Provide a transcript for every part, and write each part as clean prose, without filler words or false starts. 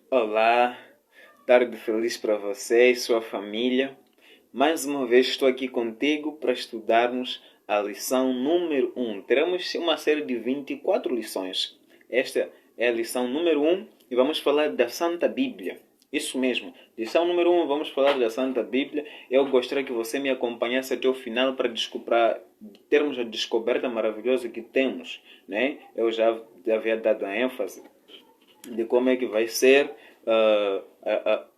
Olá, tarde feliz para você e sua família. Mais uma vez estou aqui contigo para estudarmos a lição número 1. Teremos uma série de 24 lições. Esta é a lição número 1 e vamos falar da Santa Bíblia. Isso mesmo, lição número 1, vamos falar da Santa Bíblia. Eu gostaria que você me acompanhasse até o final para termos a descoberta maravilhosa que temos, né? Eu já havia dado a ênfase de como é que vai ser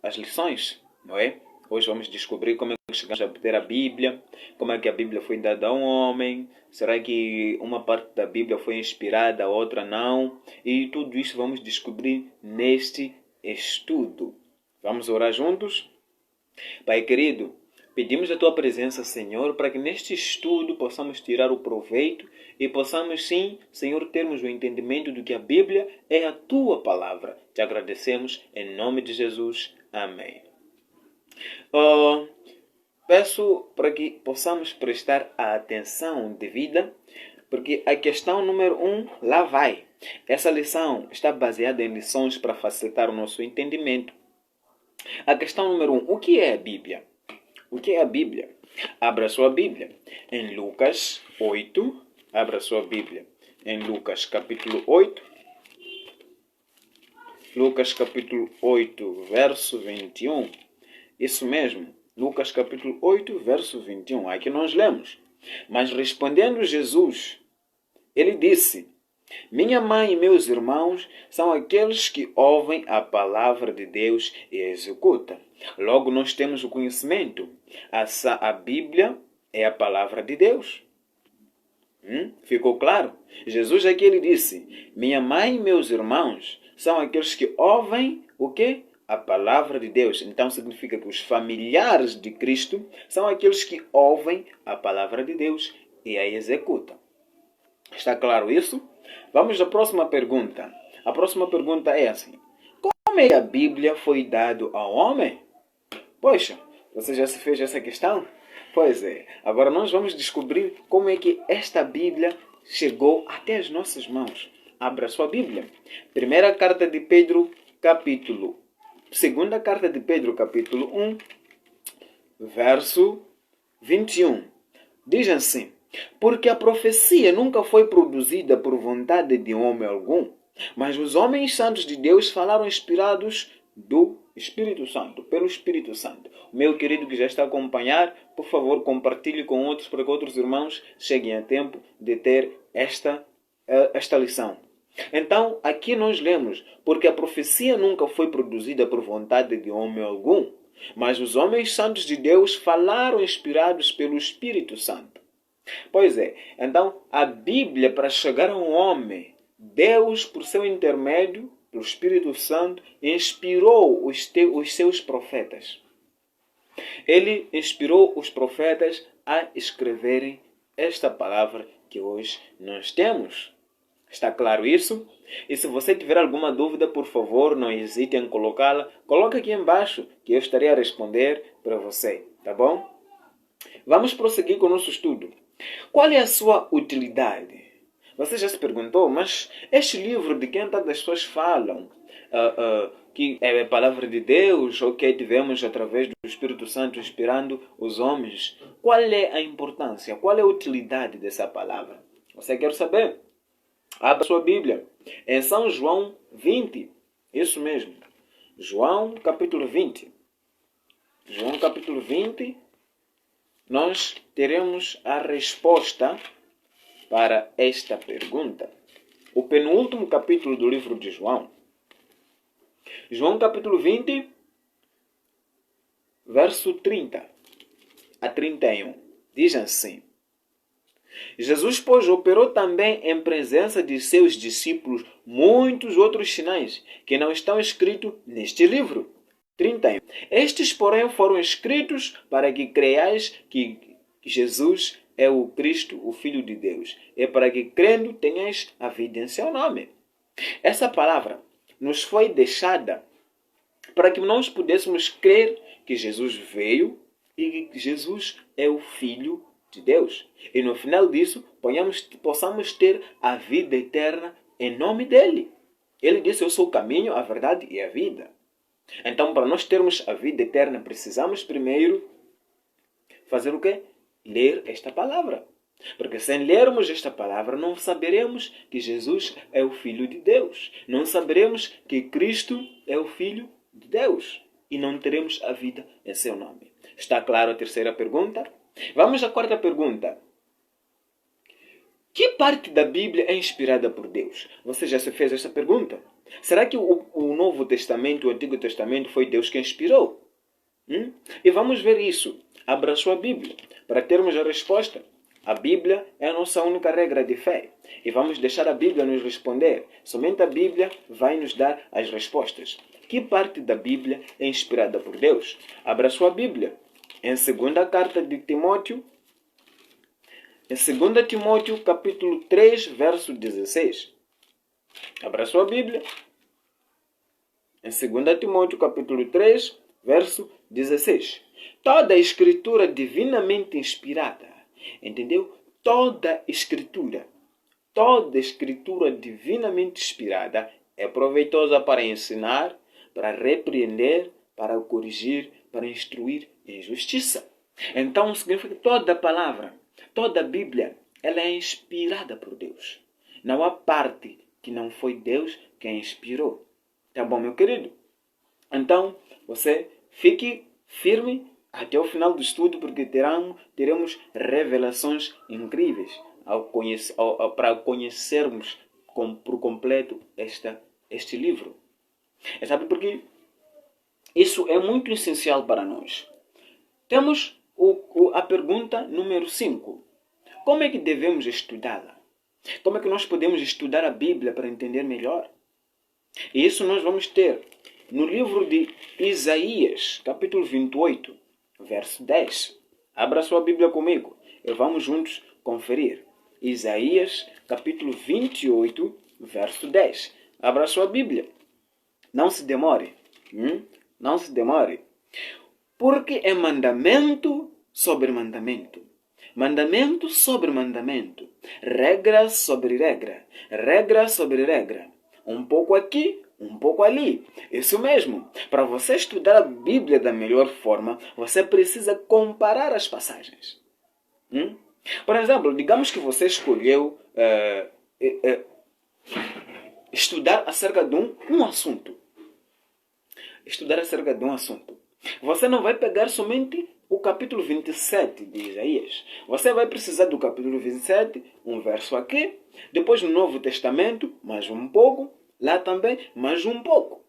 as lições, não é? Hoje vamos descobrir como é que chegamos a ter a Bíblia, como é que a Bíblia foi dada a um homem, será que uma parte da Bíblia foi inspirada, a outra não? E tudo isso vamos descobrir neste estudo. Vamos orar juntos? Pai querido, pedimos a Tua presença, Senhor, para que neste estudo possamos tirar o proveito e possamos, sim, Senhor, termos o entendimento do que a Bíblia é a Tua palavra. Te agradecemos em nome de Jesus. Amém. Peço para que possamos prestar a atenção devida, porque a questão número 1 lá vai. Essa lição está baseada em lições para facilitar o nosso entendimento. A questão número 1, o que é a Bíblia? O que é a Bíblia? Abra sua Bíblia em Lucas 8. Abra sua Bíblia em Lucas capítulo 8. Lucas capítulo 8, verso 21. Isso mesmo. Lucas capítulo 8, verso 21. Aqui nós lemos. Mas respondendo Jesus, ele disse: Minha mãe e meus irmãos são aqueles que ouvem a palavra de Deus e a executam. Logo nós temos o conhecimento. A Bíblia é a palavra de Deus. Ficou claro? Jesus aqui ele disse: Minha mãe e meus irmãos são aqueles que ouvem o quê? A palavra de Deus. Então significa que os familiares de Cristo são aqueles que ouvem a palavra de Deus e a executam. Está claro isso? Vamos à próxima pergunta. A próxima pergunta é assim: como é que a Bíblia foi dada ao homem? Poxa, você já se fez essa questão? Pois é. Agora nós vamos descobrir como é que esta Bíblia chegou até as nossas mãos. Abra sua Bíblia. Primeira carta de Pedro, capítulo. Segunda carta de Pedro, capítulo 1, verso 21. Diz assim: Porque a profecia nunca foi produzida por vontade de homem algum, mas os homens santos de Deus falaram inspirados do Espírito Santo, pelo Espírito Santo. O meu querido que já está a acompanhar, por favor, compartilhe com outros para que outros irmãos cheguem a tempo de ter esta lição. Então, aqui nós lemos, porque a profecia nunca foi produzida por vontade de homem algum, mas os homens santos de Deus falaram inspirados pelo Espírito Santo. Pois é, então a Bíblia, para chegar a um homem, Deus, por seu intermédio, pelo Espírito Santo, inspirou os seus profetas. Ele inspirou os profetas a escreverem esta palavra que hoje nós temos. Está claro isso? E se você tiver alguma dúvida, por favor, não hesite em colocá-la. Coloque aqui embaixo que eu estarei a responder para você, tá bom? Vamos prosseguir com o nosso estudo. Qual é a sua utilidade? Você já se perguntou, mas este livro de quem tantas pessoas falam, que é a palavra de Deus, ou que tivemos através do Espírito Santo inspirando os homens, qual é a importância, qual é a utilidade dessa palavra? Você quer saber? Abra sua Bíblia em São João 20. Isso mesmo. João capítulo 20. João capítulo 20. Nós teremos a resposta para esta pergunta. O penúltimo capítulo do livro de João. João capítulo 20, verso 30 a 31. Diz assim: Jesus, pois, operou também em presença de seus discípulos muitos outros sinais que não estão escritos neste livro. 31. Estes, porém, foram escritos para que creiais que Jesus é o Cristo, o Filho de Deus. É para que, crendo, tenhais a vida em seu nome. Essa palavra nos foi deixada para que nós pudéssemos crer que Jesus veio e que Jesus é o Filho de Deus. E no final disso, possamos ter a vida eterna em nome dele. Ele disse: eu sou o caminho, a verdade e a vida. Então, para nós termos a vida eterna, precisamos primeiro fazer o quê? Ler esta palavra. Porque sem lermos esta palavra, não saberemos que Jesus é o Filho de Deus. Não saberemos que Cristo é o Filho de Deus. E não teremos a vida em seu nome. Está claro a terceira pergunta? Vamos à quarta pergunta. Que parte da Bíblia é inspirada por Deus? Você já se fez essa pergunta? Será que o Novo Testamento, o Antigo Testamento, foi Deus que inspirou? E vamos ver isso. Abra sua Bíblia para termos a resposta. A Bíblia é a nossa única regra de fé. E vamos deixar a Bíblia nos responder. Somente a Bíblia vai nos dar as respostas. Que parte da Bíblia é inspirada por Deus? Abra sua Bíblia. Em 2ª carta de Timóteo, em 2 Timóteo, capítulo 3, verso 16. Abra sua Bíblia. Em 2 Timóteo, capítulo 3, verso 16. Toda a escritura divinamente inspirada, entendeu? Toda escritura divinamente inspirada é proveitosa para ensinar, para repreender, para corrigir, para instruir em justiça. Então, significa que toda palavra, toda a Bíblia, ela é inspirada por Deus. Não há parte que não foi Deus quem inspirou. Tá bom, meu querido? Então, você fique firme até o final do estudo, porque teremos revelações incríveis para conhecermos por completo este livro. Sabe por quê? Isso é muito essencial para nós. Temos a pergunta número 5. Como é que devemos estudá-la? Como é que nós podemos estudar a Bíblia para entender melhor? E isso nós vamos ter no livro de Isaías, capítulo 28, verso 10. Abra sua Bíblia comigo e vamos juntos conferir. Isaías, capítulo 28, verso 10. Abra sua Bíblia. Não se demore. Não se demore. Porque é mandamento sobre mandamento. Mandamento sobre mandamento. Regra sobre regra. Regra sobre regra. Um pouco aqui, um pouco ali. Isso mesmo. Para você estudar a Bíblia da melhor forma, você precisa comparar as passagens. Por exemplo, digamos que você escolheu estudar acerca de um assunto. Estudar acerca de um assunto. Você não vai pegar somente o capítulo 27 de Isaías. Você vai precisar do capítulo 27, um verso aqui, depois no Novo Testamento, mais um pouco, lá também, mais um pouco.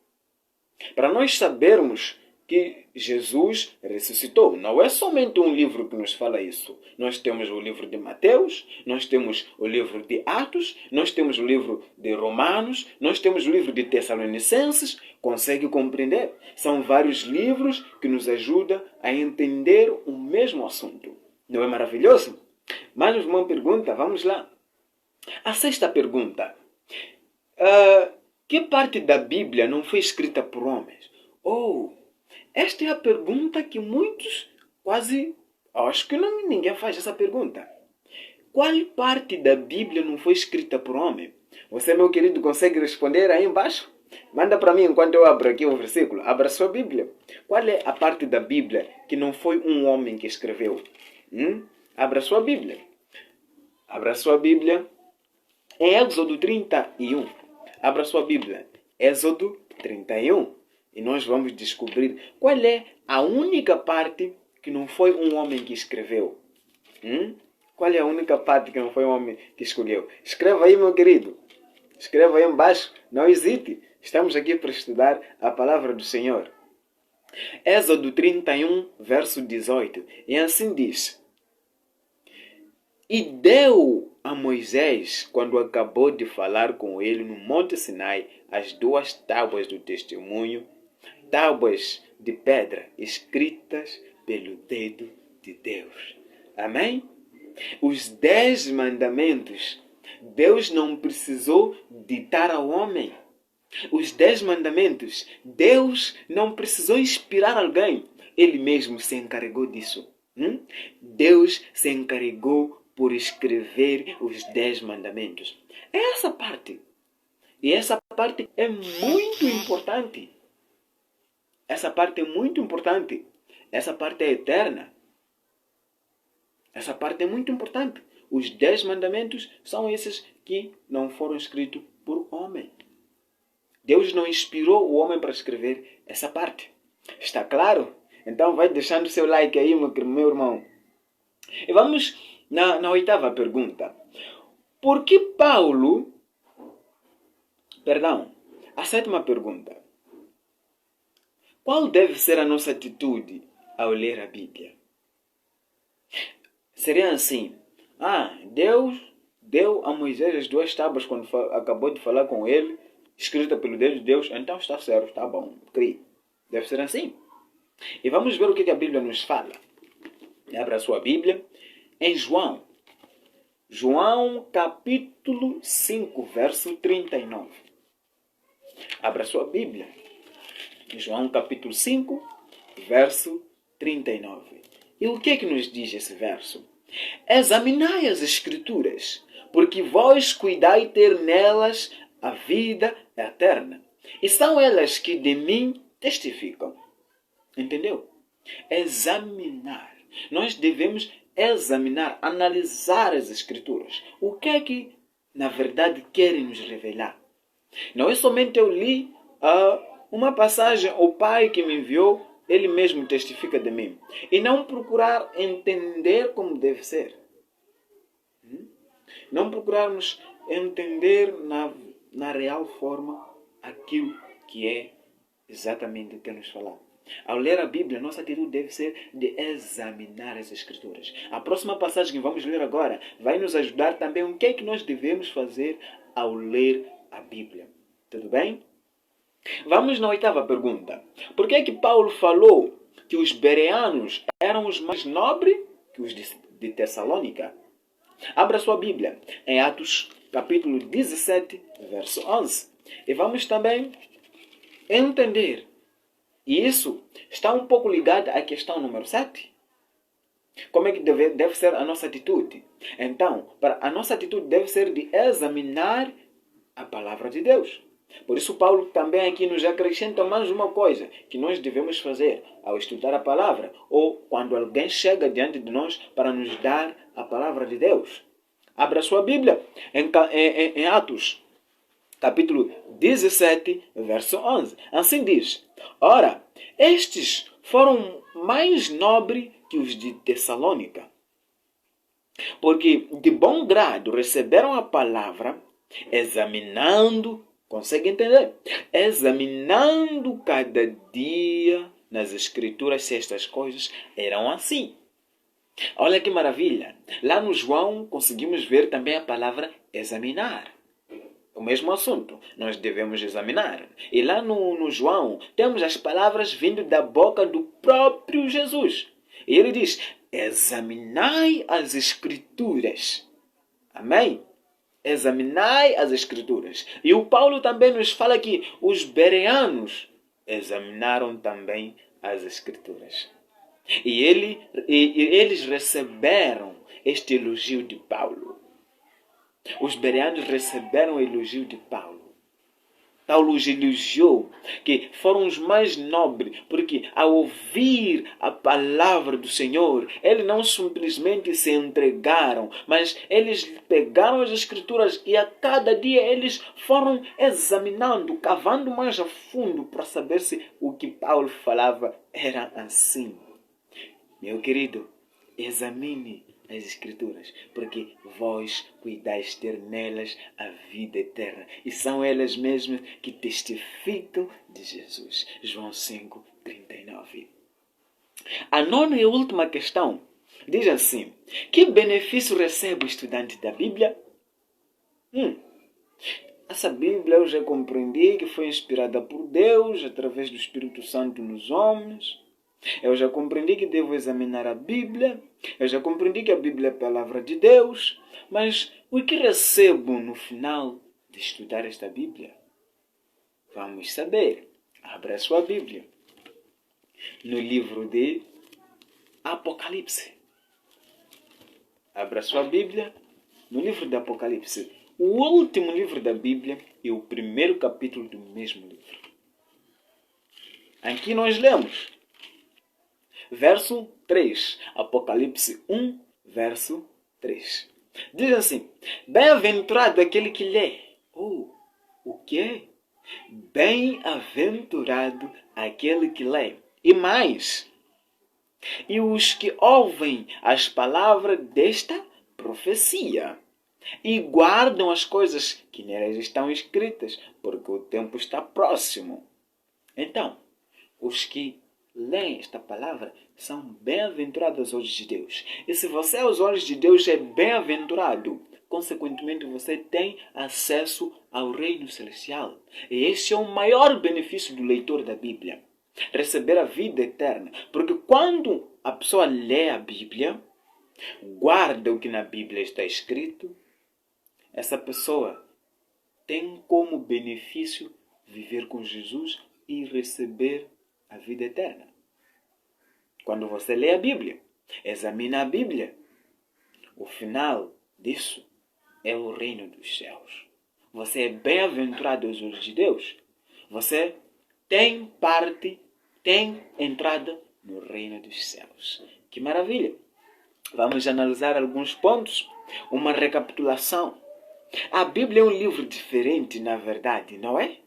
Para nós sabermos que Jesus ressuscitou. Não é somente um livro que nos fala isso. Nós temos o livro de Mateus, nós temos o livro de Atos, nós temos o livro de Romanos, nós temos o livro de Tessalonicenses. Consegue compreender? São vários livros que nos ajudam a entender o mesmo assunto. Não é maravilhoso? Mais uma pergunta, vamos lá. A sexta pergunta. Que parte da Bíblia não foi escrita por homens? Esta é a pergunta que muitos acho que ninguém faz essa pergunta. Qual parte da Bíblia não foi escrita por homem? Você, meu querido, consegue responder aí embaixo? Manda para mim enquanto eu abro aqui o versículo. Abra sua Bíblia. Qual é a parte da Bíblia que não foi um homem que escreveu? Abra sua Bíblia. Abra sua Bíblia. Em Êxodo 31. Abra sua Bíblia. Êxodo 31. E nós vamos descobrir qual é a única parte que não foi um homem que escreveu. Qual é a única parte que não foi um homem que escolheu? Escreva aí, meu querido. Escreva aí embaixo. Não hesite. Estamos aqui para estudar a palavra do Senhor. Êxodo 31, verso 18. E assim diz. E deu a Moisés, quando acabou de falar com ele no Monte Sinai, as 2 tábuas do testemunho, tábuas de pedra escritas pelo dedo de Deus. Amém? Os 10 mandamentos, Deus não precisou ditar ao homem. Os 10 mandamentos, Deus não precisou inspirar alguém. Ele mesmo se encarregou disso. Deus se encarregou por escrever os 10 mandamentos. É essa parte. E essa parte é muito importante. Essa parte é muito importante. Essa parte é eterna. Essa parte é muito importante. Os 10 mandamentos são esses que não foram escritos por homem. Deus não inspirou o homem para escrever essa parte. Está claro? Então vai deixando seu like aí, meu irmão. E vamos na 8ª pergunta. Por que Paulo... Perdão, a 7ª pergunta. Qual deve ser a nossa atitude ao ler a Bíblia? Seria assim. Deus deu a Moisés as 2 tábuas quando acabou de falar com ele, escrita pelo Deus de Deus, então está certo, está bom, crê. Deve ser assim. E vamos ver o que a Bíblia nos fala. Abra a sua Bíblia em João. João capítulo 5, verso 39. Abra a sua Bíblia. João capítulo 5, verso 39. E o que nos diz esse verso? Examinai as Escrituras, porque vós cuidai ter nelas a vida eterna. E são elas que de mim testificam. Entendeu? Examinar. Nós devemos examinar, analisar as Escrituras. O que na verdade, querem nos revelar? Não é somente eu li uma passagem, o Pai que me enviou, Ele mesmo testifica de mim. E não procurar entender como deve ser. Não procurarmos entender na real forma aquilo que é exatamente o que nos falar. Ao ler a Bíblia, nossa atitude deve ser de examinar as Escrituras. A próxima passagem que vamos ler agora vai nos ajudar também o que é que nós devemos fazer ao ler a Bíblia. Tudo bem? Vamos na 8ª pergunta. Por que é que Paulo falou que os bereanos eram os mais nobres que os de Tessalônica? Abra sua Bíblia em Atos capítulo 17, verso 11. E vamos também entender. E isso está um pouco ligado à questão número 7. Como é que deve ser a nossa atitude? Então, a nossa atitude deve ser de examinar a palavra de Deus. Por isso Paulo também aqui nos acrescenta mais uma coisa que nós devemos fazer ao estudar a palavra ou quando alguém chega diante de nós para nos dar a palavra de Deus. Abra sua Bíblia em Atos, capítulo 17, verso 11. Assim diz: Ora, estes foram mais nobres que os de Tessalônica, porque de bom grado receberam a palavra, examinando, consegue entender? Examinando cada dia nas Escrituras se estas coisas eram assim. Olha que maravilha! Lá no João conseguimos ver também a palavra examinar. O mesmo assunto, nós devemos examinar. E lá no João temos as palavras vindo da boca do próprio Jesus. E ele diz: examinai as Escrituras. Amém? Examinai as Escrituras. E o Paulo também nos fala que os bereanos examinaram também as Escrituras. E eles receberam este elogio de Paulo. Os bereanos receberam o elogio de Paulo. Paulo os elogiou, que foram os mais nobres, porque ao ouvir a palavra do Senhor, eles não simplesmente se entregaram, mas eles pegaram as Escrituras e a cada dia eles foram examinando, cavando mais a fundo para saber se o que Paulo falava era assim. Meu querido, examine as Escrituras, porque vós cuidais ter nelas a vida eterna. E são elas mesmas que testificam de Jesus. João 5, 39. A 9ª e última questão diz assim: que benefício recebe o estudante da Bíblia? Essa Bíblia eu já compreendi que foi inspirada por Deus através do Espírito Santo nos homens. Eu já compreendi que devo examinar a Bíblia. Eu já compreendi que a Bíblia é a palavra de Deus. Mas o que recebo no final de estudar esta Bíblia? Vamos saber. Abra a sua Bíblia no livro de Apocalipse. Abra a sua Bíblia no livro de Apocalipse. O último livro da Bíblia e o primeiro capítulo do mesmo livro. Aqui nós lemos. Verso 3. Apocalipse 1, verso 3. Diz assim: bem-aventurado aquele que lê. O quê? Bem-aventurado aquele que lê. E mais. E os que ouvem as palavras desta profecia e guardam as coisas que nelas estão escritas, porque o tempo está próximo. Então, os que leem esta palavra são bem-aventurados aos olhos de Deus. E se você aos olhos de Deus é bem-aventurado, consequentemente você tem acesso ao reino celestial. E esse é o maior benefício do leitor da Bíblia. Receber a vida eterna. Porque quando a pessoa lê a Bíblia, guarda o que na Bíblia está escrito, essa pessoa tem como benefício viver com Jesus e receber a vida eterna. Quando você lê a Bíblia, examina a Bíblia, o final disso é o reino dos céus. Você é bem-aventurado aos olhos de Deus. Você tem parte, tem entrada no reino dos céus. Que maravilha! Vamos analisar alguns pontos, uma recapitulação. A Bíblia é um livro diferente, na verdade, não é?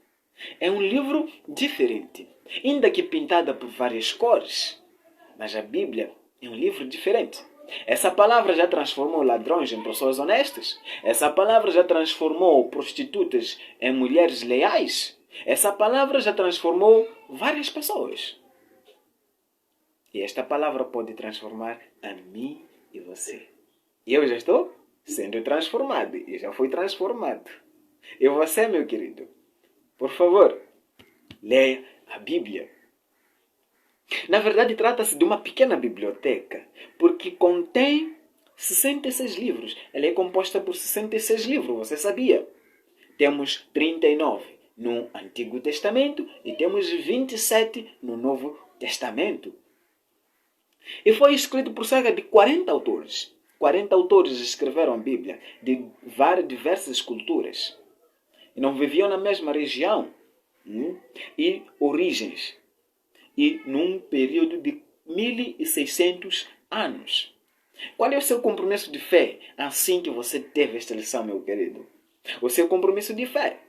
É um livro diferente, ainda que pintada por várias cores. Mas a Bíblia é um livro diferente. Essa palavra já transformou ladrões em pessoas honestas. Essa palavra já transformou prostitutas em mulheres leais. Essa palavra já transformou várias pessoas. E esta palavra pode transformar a mim e você. E eu já estou sendo transformado. E já fui transformado. E você, meu querido, por favor, leia a Bíblia. Na verdade, trata-se de uma pequena biblioteca, porque contém 66 livros. Ela é composta por 66 livros, você sabia? Temos 39 no Antigo Testamento e temos 27 no Novo Testamento. E foi escrito por cerca de 40 autores. 40 autores escreveram a Bíblia de diversas culturas. E não viviam na mesma região e origens. E num período de 1600 anos. Qual é o seu compromisso de fé assim que você teve esta lição, meu querido? O seu compromisso de fé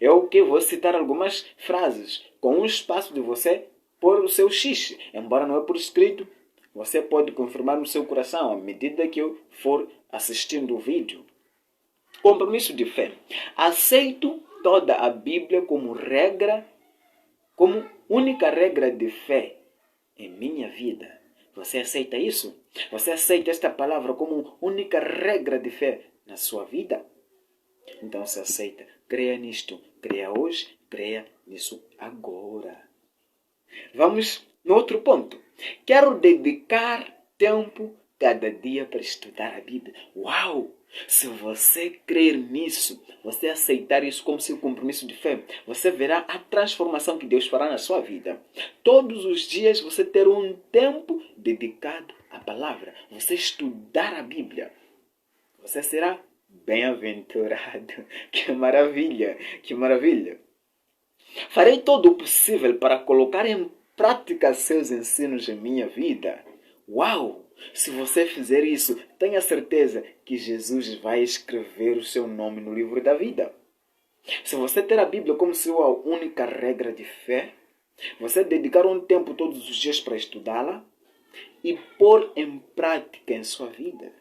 é o que vou citar algumas frases com um espaço de você pôr o seu X. Embora não é por escrito, você pode confirmar no seu coração à medida que eu for assistindo o vídeo. Compromisso de fé. Aceito toda a Bíblia como regra, como única regra de fé em minha vida. Você aceita isso? Você aceita esta palavra como única regra de fé na sua vida? Então, se aceita, creia nisto. Creia hoje, creia nisso agora. Vamos no outro ponto. Quero dedicar tempo cada dia para estudar a Bíblia. Uau! Se você crer nisso, você aceitar isso como seu compromisso de fé, você verá a transformação que Deus fará na sua vida. Todos os dias você ter um tempo dedicado à palavra. Você estudar a Bíblia. Você será bem-aventurado. Que maravilha! Que maravilha! Farei todo o possível para colocar em prática seus ensinos em minha vida. Uau! Se você fizer isso, tenha certeza que Jesus vai escrever o seu nome no livro da vida. Se você ter a Bíblia como sua única regra de fé, você dedicar um tempo todos os dias para estudá-la e pôr em prática em sua vida,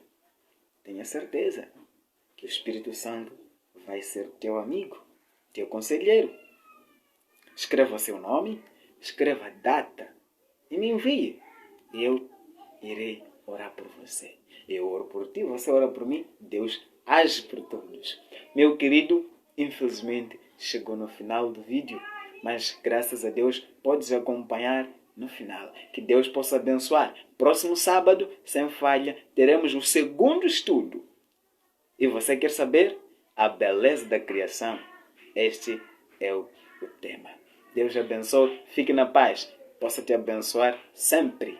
tenha certeza que o Espírito Santo vai ser teu amigo, teu conselheiro. Escreva seu nome, escreva a data e me envie. Eu irei orar por você. Eu oro por ti, você ora por mim. Deus age por todos. Meu querido, infelizmente chegou no final do vídeo, mas graças a Deus podes acompanhar no final. Que Deus possa abençoar. Próximo sábado, sem falha, teremos o segundo estudo. E você quer saber a beleza da criação? Este é o tema. Deus te abençoe. Fique na paz. Possa te abençoar sempre.